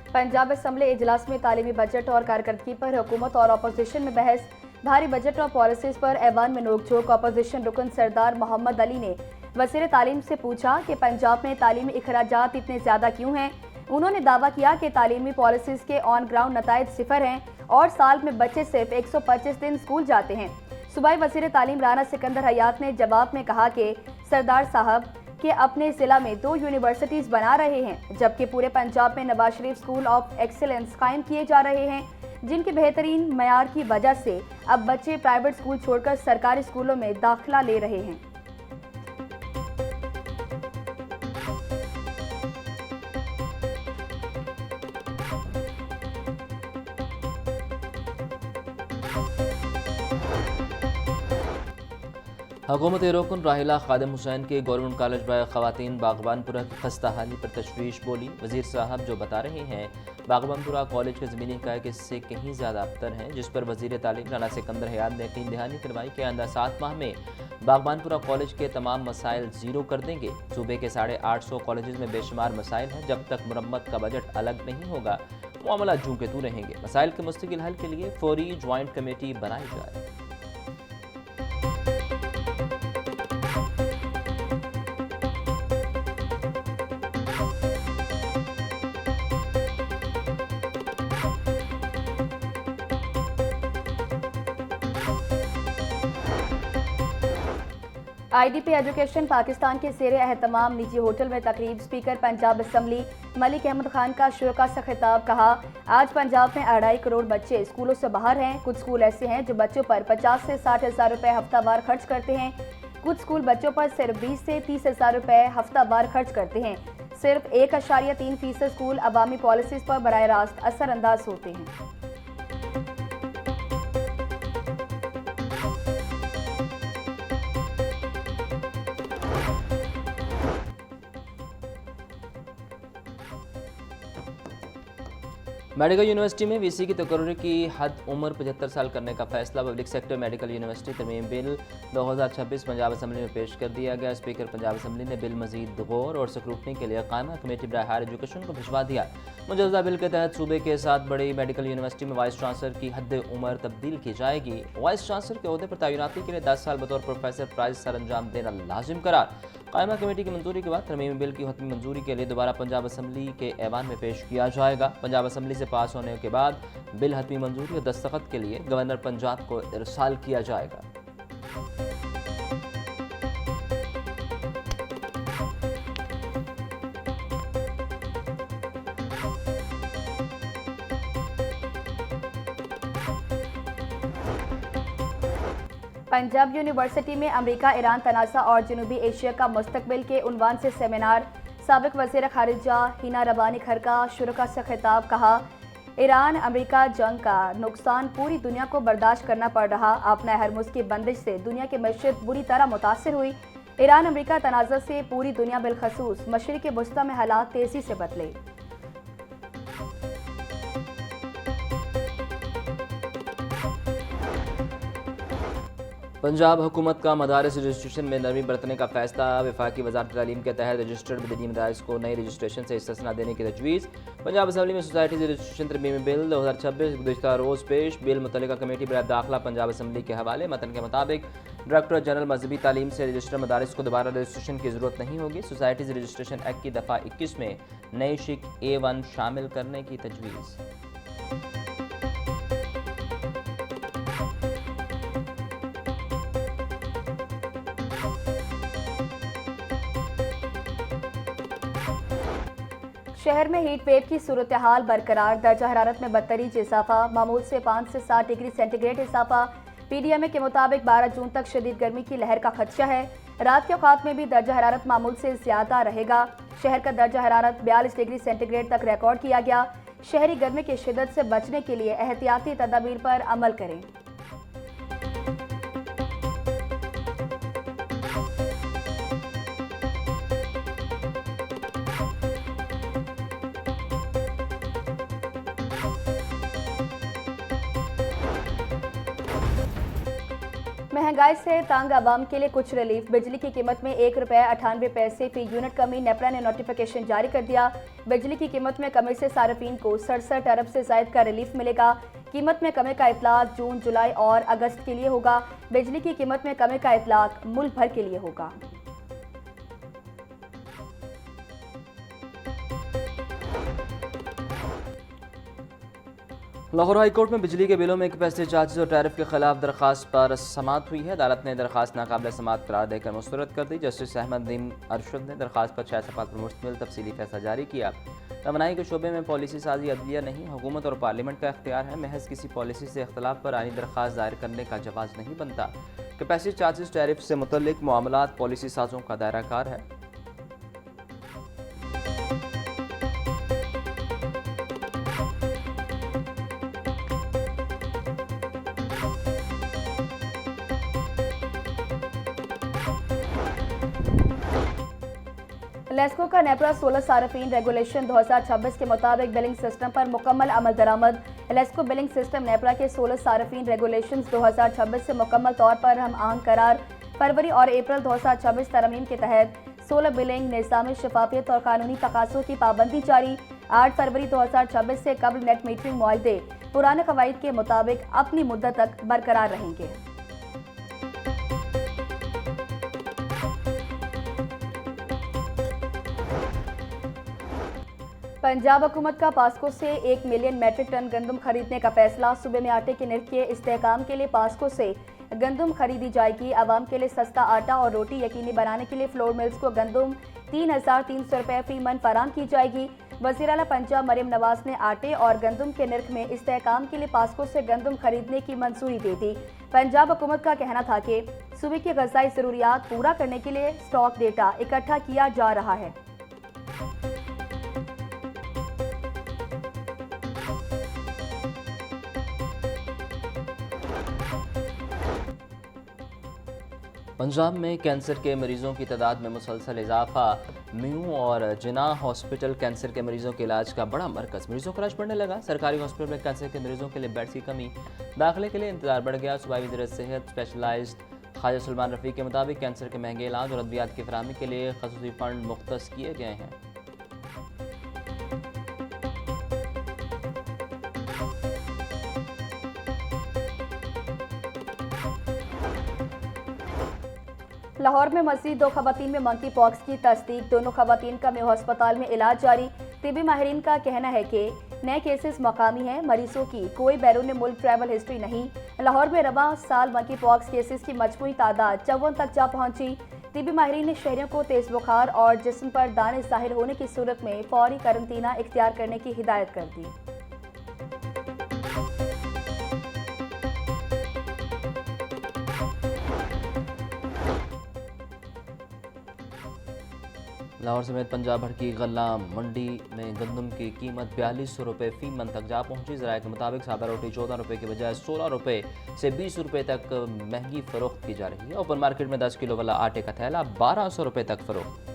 Punjab assembly इजलास में तालीमी बजट और कारकर्दगी पर हुकूमत और अपोजिशन में बहस। भारी बजट और पॉलिसीज पर ऐवान में नोकझोंक। अपोजिशन रुकन सरदार मोहम्मद अली ने वज़ीर तालीम से पूछा कि पंजाब में तालीमी अखराजात इतने ज़्यादा क्यों हैं। उन्होंने दावा किया कि तालीमी पॉलिसीज़ के ऑन ग्राउंड नताइज सिफर हैं और साल में बच्चे सिर्फ 125 दिन स्कूल जाते हैं। सूबाई वज़ीर तालीम राना सिकंदर हयात ने जवाब में कहा कि सरदार साहब के अपने ज़िला में 2 यूनिवर्सिटीज़ बना रहे हैं, जबकि पूरे पंजाब में Nawaz Sharif school of excellence कायम किए जा रहे हैं, जिनके बेहतरीन मयार की वजह से अब बच्चे प्राइवेट स्कूल छोड़कर सरकारी स्कूलों में दाखिला ले रहे हैं। हुकूमत रुकन राहिला खादिम हुसैन के गवर्नमेंट कॉलेज बाय ख़वातीन बागबानपुरा की खस्ता हाली पर तशवीश बोली। वज़ीर साहब जो बता रहे हैं बागबानपुरा कॉलेज के ज़मीनी हक़ाइक़ इससे कहीं ज़्यादा अबतर हैं, जिस पर वज़ीर तालीम राना सिकंदर हयात ने यकीन दहानी करवाई कि आइंदा 7 माह में बागबानपुरा कॉलेज के तमाम मसाइल ज़ीरो कर देंगे। सूबे के 850 कॉलेज में बेशुमार मसाइल हैं। जब तक मुरम्मत का बजट अलग नहीं होगा मामला जूं के तू रहेंगे। मसाइल के मुस्तकिल हल के लिए फौरी ज्वाइंट कमेटी बनाई जाए। IDP एजुकेशन पाकिस्तान के ज़ेर एहतमाम निजी होटल में तकरीब। स्पीकर पंजाब असम्बली मलिक अहमद खान का शुरा से खिताब। कहा, आज पंजाब में 2.5 करोड़ बच्चे स्कूलों से बाहर हैं। कुछ स्कूल ऐसे हैं जो बच्चों पर 50 से 60 हज़ार रुपये हफ्तावार खर्च करते हैं। कुछ स्कूल बच्चों पर सिर्फ 20 से 30 हज़ार रुपये हफ्तावार खर्च करते हैं। सिर्फ 1.3% स्कूल अवामी पॉलिसीज़ पर बराह रास्त असरअंदाज होते हैं। मेडिकल यूनिवर्सिटी में VC की तकर्री की हद उम्र 75 साल करने का फैसला। पब्लिक सेक्टर मेडिकल यूनिवर्सिटी तरमीम बिल 2026 पंजाब असम्बली में पेश कर दिया गया। स्पीकर पंजाब असम्बली ने बिल मजीद गौर और स्क्रूटनी के लिए कायमा कमेटी बराए हायर एजुकेशन को भिजवा दिया। मुजवजा बिल के तहत सूबे के 7 बड़ी मेडिकल यूनिवर्सिटी में वाइस चांसलर की हद उम्र तब्दील की जाएगी। वाइस चांसलर के अहदे पर तैनाती के लिए 10 साल बतौर प्रोफेसर प्राइज सर अंजाम देना लाजिम करार। कायमा कमेटी की मंजूरी के बाद तरमीमी बिल की हतमी मंजूरी के लिए दोबारा पंजाब असम्बली के ऐवान में पेश किया जाएगा। पंजाब असम्बली से पास होने के बाद बिल हतमी मंजूरी और दस्तखत के लिए गवर्नर पंजाब को इरसाल किया जाएगा। पंजाब यूनिवर्सिटी में अमेरिका ईरान तनाज़ा और जनूबी एशिया का मुस्तकबिल के उन्वान से सेमिनार। साबिक वज़ीर ख़ारिजा हिना रबानी खर का शुरा से खिताब। कहा, ईरान अमेरिका जंग का नुकसान पूरी दुनिया को बर्दाश्त करना पड़ रहा। अपना हरमुज़ की बंदिश से दुनिया की मईशत बुरी तरह मुतासिर हुई। ईरान अमेरिका तनाज़ा से पूरी दुनिया बिलखसूस मशरिक़ वस्ता में हालात तेज़ी से बदले। पंजाब हुकूमत का मदारस रजिस्ट्रेशन में नरमी बरतने का फैसला। वफाकी वज़ारत तालीम के तहत रजिस्टर्ड बदनी मदारस को नई रजिस्ट्रेशन से इस्तिस्ना देने की तजवीज़। पंजाब असम्बली में सोसाइटीज़ रजिस्ट्रेशन तरमीमी बिल 2026 गुज़िश्ता रोज़ पेश। बिल मुतल्लिका कमेटी बराए दाखिला पंजाब असम्बली के हवाले। मतन के मुताबिक डायरेक्टर जनरल मजहबी तालीम से रजिस्टर्ड मदारस को दोबारा रजिस्ट्रेशन की ज़रूरत नहीं होगी। सोसाइटीज़ रजिस्ट्रेशन एक्ट की दफ़ा 21 में नई शिक A1 शामिल करने की तजवीज़। शहर में हीट वेव की सूरत हाल बरकरार। दर्जा हरारत में बदतरीज इजाफा। मामूल से 5 से 7 डिग्री सेंटीग्रेड इजाफा। PDMA के मुताबिक 12 जून तक शदीद गर्मी की लहर का खदशा है। रात के औकात में भी दर्जा हरारत मामूल से ज़्यादा रहेगा। शहर का दर्जा हरारत 42 डिग्री सेंटीग्रेड तक रिकॉर्ड किया गया। शहरी गर्मी की शिद्दत से बचने के लिए एहतियाती तदाबीर पर अमल करें। महंगाई से तंग आवाम के लिए कुछ रिलीफ। बिजली की कीमत में ₹1.98 फी यूनिट कमी। नेपरा ने नोटिफिकेशन जारी कर दिया। बिजली की कीमत में कमी से सार्फिन को 67 अरब से ज्यादा का रिलीफ मिलेगा। कीमत में कमी का इतलाक जून, जुलाई और अगस्त के लिए होगा। बिजली की कीमत में कमी का इतलाक मुल्क भर के लिए होगा। लाहौर हाई कोर्ट में बिजली के बिलों में कैपेसिटी चार्जेस और टैरिफ के खिलाफ दरखास्त पर समाअत हुई है। अदालत ने दरखास्त नाकाबिल समाअत करार देकर मुस्तरद कर दी। जस्टिस अहमद नईम अरशद ने दरखास्त पर 6 सफ़हात पर मुश्तमिल तफसीली फैसला जारी किया। तवानाई के शोबे में पॉलिसी साजी अदलिया नहीं, हुकूमत और पार्लियामेंट का इख्तियार है। महज किसी पॉलिसी से इख्तलाफ पर आईनी दरखास्त दायर करने का जवाज़ नहीं बनता। कैपेसिटी चार्जेस टैरिफ से मुतल्लिक मामलात पॉलिसी साजों का दायरा कार है। लेस्को का नेपरा 16 सार्फिन रेगुलेशन 2026 के मुताबिक बिलिंग सिस्टम पर मुकम्मल अमल दरामद। लेस्को बिलिंग सिस्टम नेपरा के 16 सार्फिन रेगुलेशन 2026 से मुकम्मल तौर पर हम आहंग करार। फरवरी और अप्रैल 2026 तरमीम के तहत 16 बिलिंग निज़ाम शफाफियत और कानूनी तकाज़ों की पाबंदी जारी। 8 फरवरी 2026 से कबल नेट मीटरिंग मुआहदे पुराने कवायद के मुताबिक अपनी मुद्दत तक बरकरार रहेंगे। पंजाब हुकूमत का पास्को से 1 मिलियन मैट्रिक टन गंदम खरीदने का फैसला। सूबे में आटे के निर्ख के इस्तेहकाम के लिए पास्को से गंदम खरीदी जाएगी। आवाम के लिए सस्ता आटा और रोटी यकीनी बनाने के लिए फ्लोर मिल्स को गंदम 3,300 रुपये फी मन फराम की जाएगी। वज़ीर आला पंजाब मरियम नवाज ने आटे और गंदम के निर्ख में इस्तेहकाम के लिए पास्को से गंदम खरीदने की मंजूरी दे दी। पंजाब हुकूमत का कहना था कि सूबे की ग़ज़ाई ज़रूरियात पूरा करने के लिए स्टॉक डेटा इकट्ठा किया जा रहा है। पंजाब में कैंसर के मरीजों की तादाद में मुसलसल इजाफा। म्यू और जिन्ना हॉस्पिटल कैंसर के मरीजों के इलाज का बड़ा मरकज। मरीजों का रश बढ़ने लगा। सरकारी हॉस्पिटल में कैंसर के मरीजों के लिए बेड्स की कमी, दाखिले के लिए इंतजार बढ़ गया। सूबाई वज़ीर सेहत स्पेशलाइज्ड ख्वाजा सलमान रफ़ी के मुताबिक कैंसर के महंगे इलाज और अद्वियात की फराहमी के लिए ख़ुसूसी फ़ंड मुख्तस किए गए हैं। लाहौर में मज़ीद 2 खवातीन में मंकी पॉक्स की तस्दीक। दोनों खवातीन का म्यू अस्पताल में इलाज जारी। तिबी माहिरीन का कहना है कि नए केसेस मकामी हैं, मरीजों की कोई बैरून मुल्क ट्रैवल हिस्ट्री नहीं। लाहौर में रवा साल मंकी पॉक्स केसेस की मजमूई तादाद 54 तक जा पहुंची। तिबी माहिरीन ने शहरियों को तेज बुखार और जिस्म पर दाने ज़ाहिर होने की सूरत में फौरी करंतना इख्तियार करने की हिदायत कर दी। लाहौर समेत पंजाब भर की गल्ला मंडी में गंदम की कीमत 4200 रुपये फी मन तक जा पहुंची। ज़राए के मुताबिक सादा रोटी 14 रुपये की बजाय 16 रुपये से 20 रुपये तक महंगी फ़रोख्त की जा रही है। ओपन मार्केट में 10 किलो वाला आटे का थैला 1200 रुपये तक फ़रोख्त।